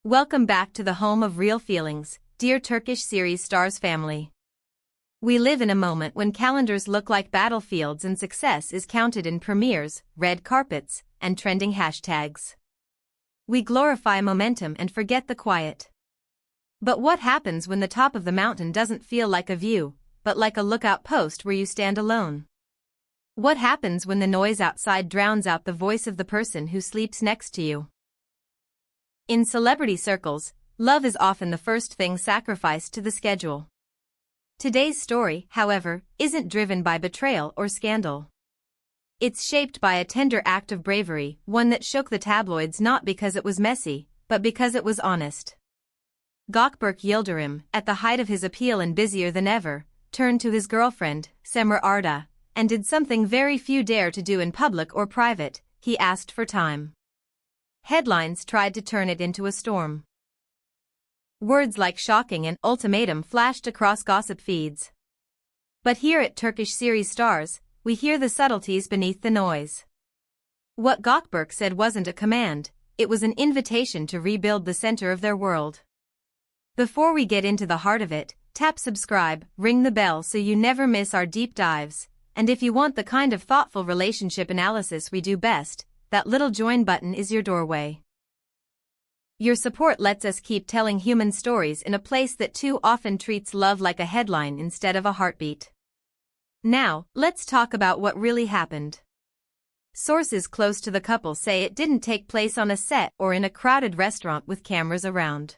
Welcome back to the home of real feelings, dear Turkish series stars family. We live in a moment when calendars look like battlefields and success is counted in premieres, red carpets, and trending hashtags. We glorify momentum and forget the quiet. But what happens when the top of the mountain doesn't feel like a view, but like a lookout post where you stand alone? What happens when the noise outside drowns out the voice of the person who sleeps next to you? In celebrity circles, love is often the first thing sacrificed to the schedule. Today's story, however, isn't driven by betrayal or scandal. It's shaped by a tender act of bravery, one that shook the tabloids not because it was messy, but because it was honest. Gökberk Yildirim, at the height of his appeal and busier than ever, turned to his girlfriend, Cemre, and did something very few dare to do in public or private. He asked for time. Headlines tried to turn it into a storm. Words like shocking and ultimatum flashed across gossip feeds. But here at Turkish series stars, we hear the subtleties beneath the noise. What Gökberk said wasn't a command, it was an invitation to rebuild the center of their world. Before we get into the heart of it, tap subscribe, ring the bell so you never miss our deep dives, and if you want the kind of thoughtful relationship analysis we do best, that little join button is your doorway. Your support lets us keep telling human stories in a place that too often treats love like a headline instead of a heartbeat. Now, let's talk about what really happened. Sources close to the couple say it didn't take place on a set or in a crowded restaurant with cameras around.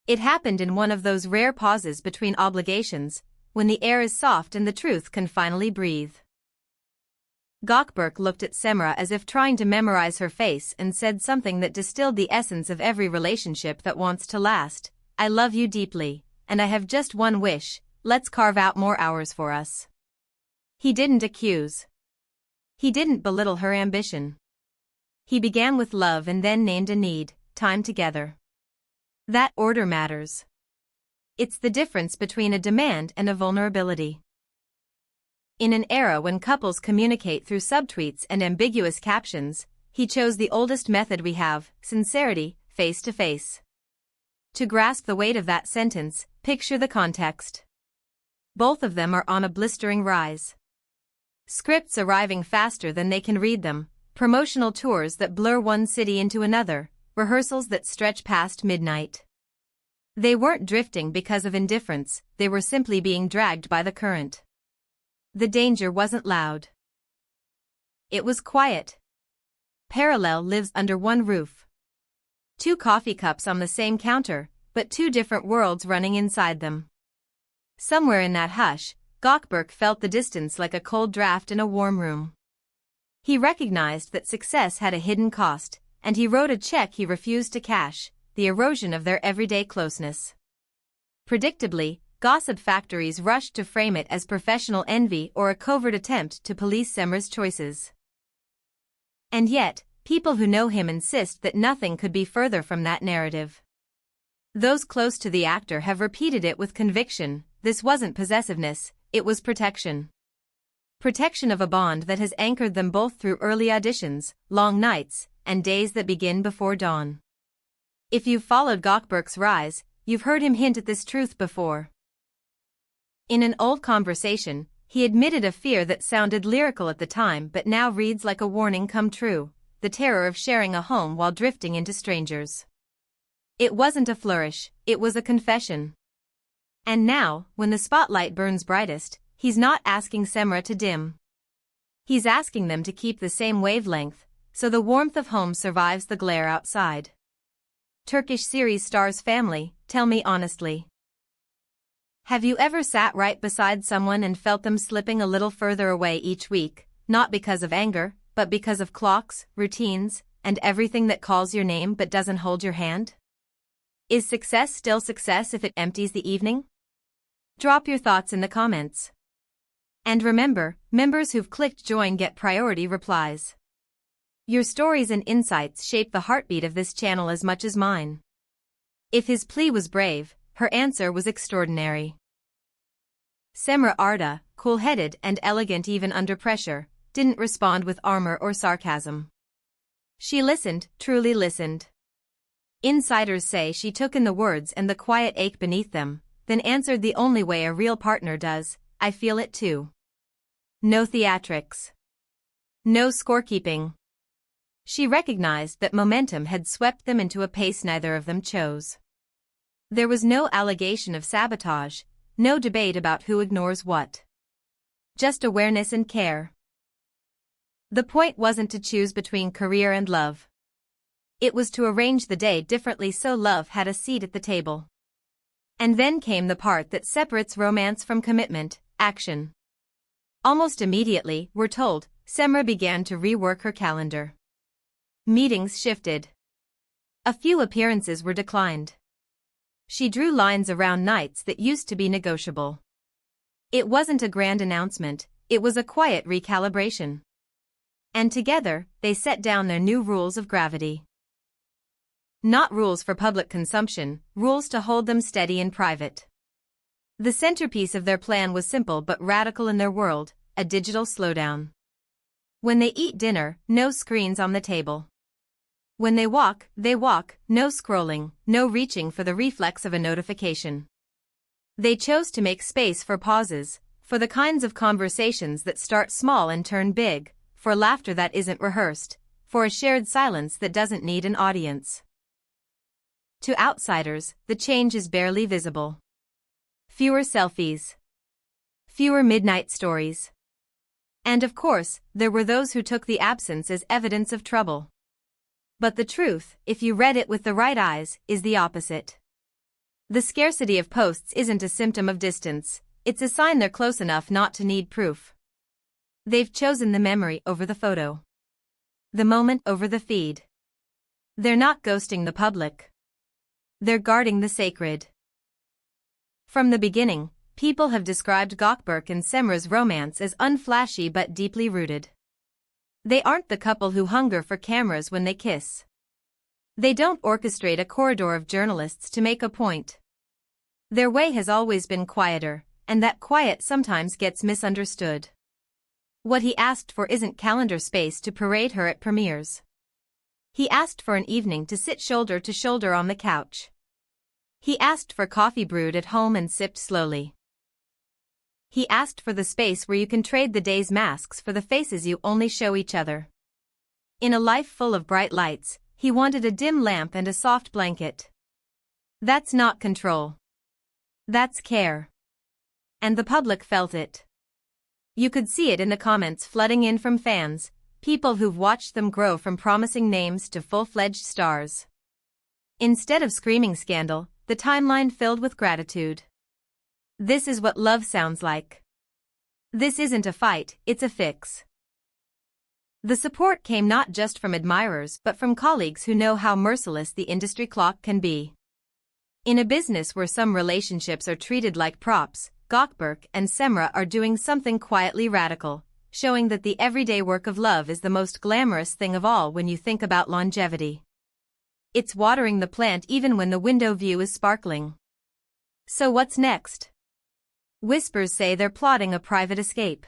It happened in one of those rare pauses between obligations, when the air is soft and the truth can finally breathe. Gökberk looked at Cemre as if trying to memorize her face and said something that distilled the essence of every relationship that wants to last. I love you deeply, and I have just one wish, let's carve out more hours for us. He didn't accuse. He didn't belittle her ambition. He began with love and then named a need, time together. That order matters. It's the difference between a demand and a vulnerability. In an era when couples communicate through subtweets and ambiguous captions, he chose the oldest method we have, sincerity, face to face. To grasp the weight of that sentence, picture the context. Both of them are on a blistering rise. Scripts arriving faster than they can read them, promotional tours that blur one city into another, rehearsals that stretch past midnight. They weren't drifting because of indifference, they were simply being dragged by the current. The danger wasn't loud. It was quiet. Parallel lives under one roof. Two coffee cups on the same counter, but two different worlds running inside them. Somewhere in that hush, Gökberk felt the distance like a cold draft in a warm room. He recognized that success had a hidden cost, and he wrote a check he refused to cash, the erosion of their everyday closeness. Predictably, gossip factories rushed to frame it as professional envy or a covert attempt to police Cemre's choices. And yet, people who know him insist that nothing could be further from that narrative. Those close to the actor have repeated it with conviction. This wasn't possessiveness, it was protection. Protection of a bond that has anchored them both through early auditions, long nights, and days that begin before dawn. If you've followed Gökberk's rise, you've heard him hint at this truth before. In an old conversation, he admitted a fear that sounded lyrical at the time but now reads like a warning come true, the terror of sharing a home while drifting into strangers. It wasn't a flourish, it was a confession. And now, when the spotlight burns brightest, he's not asking Cemre to dim. He's asking them to keep the same wavelength, so the warmth of home survives the glare outside. Turkish series stars family, tell me honestly. Have you ever sat right beside someone and felt them slipping a little further away each week, not because of anger, but because of clocks, routines, and everything that calls your name but doesn't hold your hand? Is success still success if it empties the evening? Drop your thoughts in the comments. And remember, members who've clicked join get priority replies. Your stories and insights shape the heartbeat of this channel as much as mine. If his plea was brave, her answer was extraordinary. Cemre, cool-headed and elegant even under pressure, didn't respond with armor or sarcasm. She listened, truly listened. Insiders say she took in the words and the quiet ache beneath them, then answered the only way a real partner does, I feel it too. No theatrics. No scorekeeping. She recognized that momentum had swept them into a pace neither of them chose. There was no allegation of sabotage, no debate about who ignores what. Just awareness and care. The point wasn't to choose between career and love. It was to arrange the day differently so love had a seat at the table. And then came the part that separates romance from commitment, action. Almost immediately, we're told, Cemre began to rework her calendar. Meetings shifted. A few appearances were declined. She drew lines around nights that used to be negotiable. It wasn't a grand announcement, it was a quiet recalibration. And together, they set down their new rules of gravity. Not rules for public consumption, rules to hold them steady in private. The centerpiece of their plan was simple but radical in their world, a digital slowdown. When they eat dinner, no screens on the table. When they walk, no scrolling, no reaching for the reflex of a notification. They chose to make space for pauses, for the kinds of conversations that start small and turn big, for laughter that isn't rehearsed, for a shared silence that doesn't need an audience. To outsiders, the change is barely visible. Fewer selfies. Fewer midnight stories. And of course, there were those who took the absence as evidence of trouble. But the truth, if you read it with the right eyes, is the opposite. The scarcity of posts isn't a symptom of distance, it's a sign they're close enough not to need proof. They've chosen the memory over the photo. The moment over the feed. They're not ghosting the public. They're guarding the sacred. From the beginning, people have described Gökberk and Cemre's romance as unflashy but deeply rooted. They aren't the couple who hunger for cameras when they kiss. They don't orchestrate a corridor of journalists to make a point. Their way has always been quieter, and that quiet sometimes gets misunderstood. What he asked for isn't calendar space to parade her at premieres. He asked for an evening to sit shoulder to shoulder on the couch. He asked for coffee brewed at home and sipped slowly. He asked for the space where you can trade the day's masks for the faces you only show each other. In a life full of bright lights, he wanted a dim lamp and a soft blanket. That's not control. That's care. And the public felt it. You could see it in the comments flooding in from fans, people who've watched them grow from promising names to full-fledged stars. Instead of screaming scandal, the timeline filled with gratitude. This is what love sounds like. This isn't a fight, it's a fix. The support came not just from admirers but from colleagues who know how merciless the industry clock can be. In a business where some relationships are treated like props, Gökberk and Cemre are doing something quietly radical, showing that the everyday work of love is the most glamorous thing of all when you think about longevity. It's watering the plant even when the window view is sparkling. So what's next? Whispers say they're plotting a private escape.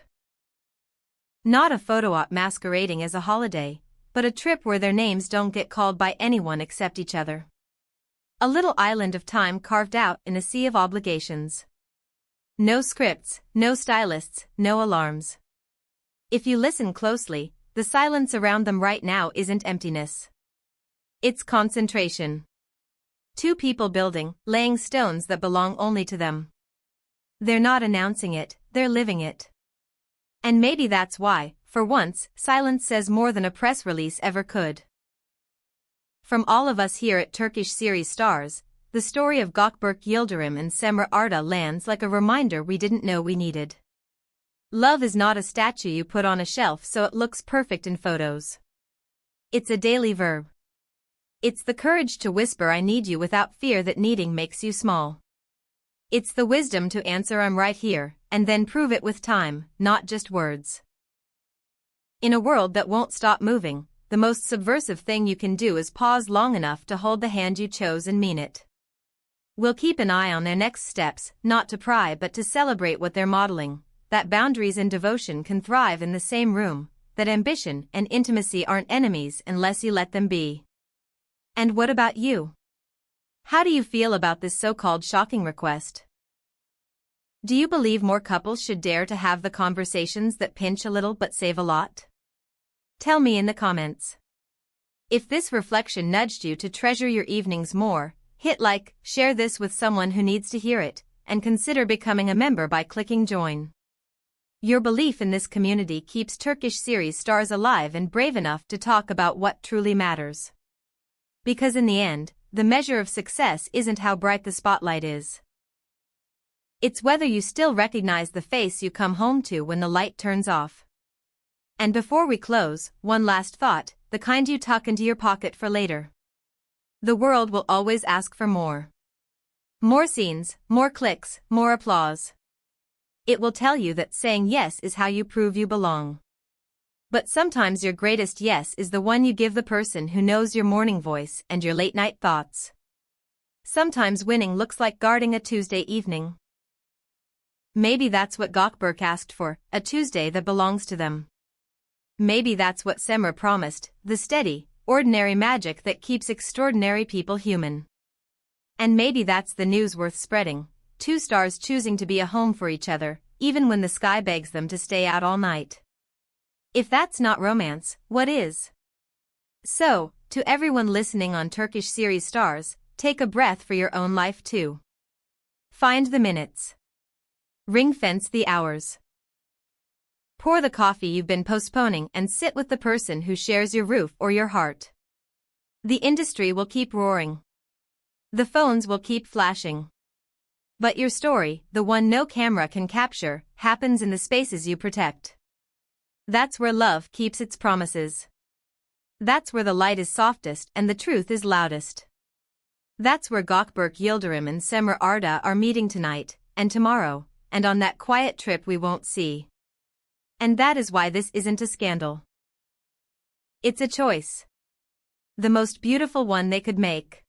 Not a photo op masquerading as a holiday, but a trip where their names don't get called by anyone except each other. A little island of time carved out in a sea of obligations. No scripts, no stylists, no alarms. If you listen closely, the silence around them right now isn't emptiness. It's concentration. Two people building, laying stones that belong only to them. They're not announcing it, they're living it. And maybe that's why, for once, silence says more than a press release ever could. From all of us here at Turkish series stars, the story of Gökberk Yildirim and Cemre Arda lands like a reminder we didn't know we needed. Love is not a statue you put on a shelf so it looks perfect in photos. It's a daily verb. It's the courage to whisper I need you without fear that needing makes you small. It's the wisdom to answer I'm right here, and then prove it with time, not just words. In a world that won't stop moving, the most subversive thing you can do is pause long enough to hold the hand you chose and mean it. We'll keep an eye on their next steps, not to pry but to celebrate what they're modeling, that boundaries and devotion can thrive in the same room, that ambition and intimacy aren't enemies unless you let them be. And what about you? How do you feel about this so-called shocking request? Do you believe more couples should dare to have the conversations that pinch a little but save a lot? Tell me in the comments. If this reflection nudged you to treasure your evenings more, hit like, share this with someone who needs to hear it, and consider becoming a member by clicking join. Your belief in this community keeps Turkish series stars alive and brave enough to talk about what truly matters. Because in the end, the measure of success isn't how bright the spotlight is. It's whether you still recognize the face you come home to when the light turns off. And before we close, one last thought, the kind you tuck into your pocket for later. The world will always ask for more. More scenes, more clicks, more applause. It will tell you that saying yes is how you prove you belong. But sometimes your greatest yes is the one you give the person who knows your morning voice and your late-night thoughts. Sometimes winning looks like guarding a Tuesday evening. Maybe that's what Gökberk asked for, a Tuesday that belongs to them. Maybe that's what Cemre promised, the steady, ordinary magic that keeps extraordinary people human. And maybe that's the news worth spreading, two stars choosing to be a home for each other, even when the sky begs them to stay out all night. If that's not romance, what is? So, to everyone listening on Turkish series stars, take a breath for your own life too. Find the minutes. Ring-fence the hours. Pour the coffee you've been postponing and sit with the person who shares your roof or your heart. The industry will keep roaring. The phones will keep flashing. But your story, the one no camera can capture, happens in the spaces you protect. That's where love keeps its promises. That's where the light is softest and the truth is loudest. That's where Gökberk Yildirim and Cemre Arda are meeting tonight, and tomorrow, and on that quiet trip we won't see. And that is why this isn't a scandal. It's a choice. The most beautiful one they could make.